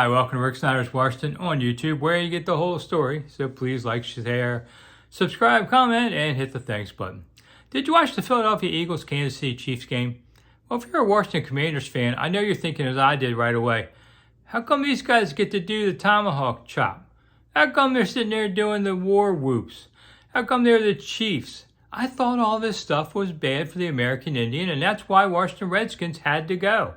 Hi, welcome to Rick Snider's Washington on YouTube, where you get the whole story. So please like, share, subscribe, comment, and hit the thanks button. Did you watch the Philadelphia Eagles Kansas City Chiefs game? Well, if you're a Washington Commanders fan, I know you're thinking as I did right away, how come these guys get to do the Tomahawk Chop? How come they're sitting there doing the war whoops? How come they're the Chiefs? I thought all this stuff was bad for the American Indian, and that's why Washington Redskins had to go.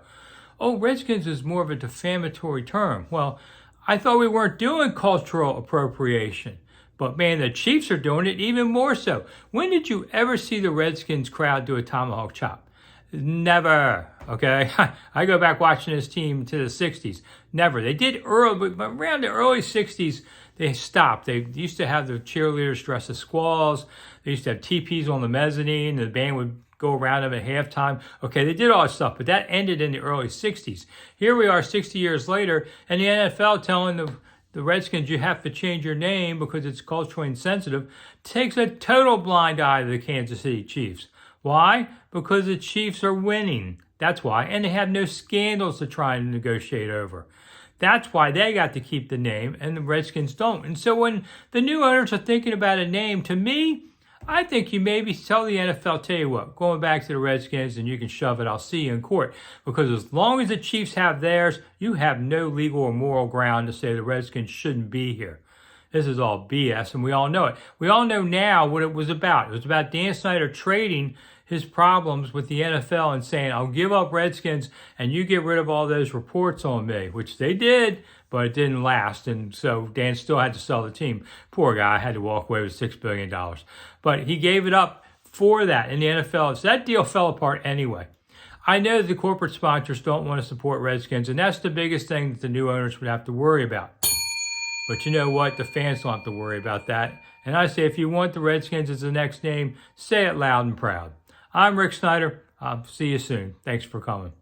Oh, Redskins is more of a defamatory term. Well, I thought we weren't doing cultural appropriation. But man, the Chiefs are doing it even more so. When did you ever see the Redskins crowd do a Tomahawk Chop? Never, okay? I go back watching this team to the 60s. Never. They did early, but around the early 60s, they stopped. They used to have the cheerleaders dressed as squaws. They used to have teepees on the mezzanine. The band would go around them at halftime. Okay, they did all that stuff, but that ended in the early 60s. Here we are 60 years later, and the NFL telling the Redskins you have to change your name because it's culturally insensitive takes a total blind eye to the Kansas City Chiefs. Why? Because the Chiefs are winning. That's why. And they have no scandals to try and negotiate over. That's why they got to keep the name and the Redskins don't. And so when the new owners are thinking about a name, to me, I think you maybe tell the NFL, tell you what, going back to the Redskins and you can shove it, I'll see you in court. Because as long as the Chiefs have theirs, you have no legal or moral ground to say the Redskins shouldn't be here. This is all BS, and we all know it. We all know now what it was about. It was about Dan Snider trading his problems with the NFL and saying, I'll give up Redskins and you get rid of all those reports on me, which they did, but it didn't last. And so Dan still had to sell the team. Poor guy had to walk away with $6 billion. But he gave it up for that in the NFL. So that deal fell apart anyway. I know the corporate sponsors don't want to support Redskins, and that's the biggest thing that the new owners would have to worry about. But you know what? The fans don't have to worry about that. And I say if you want the Redskins as the next name, say it loud and proud. I'm Rick Snider. I'll see you soon. Thanks for coming.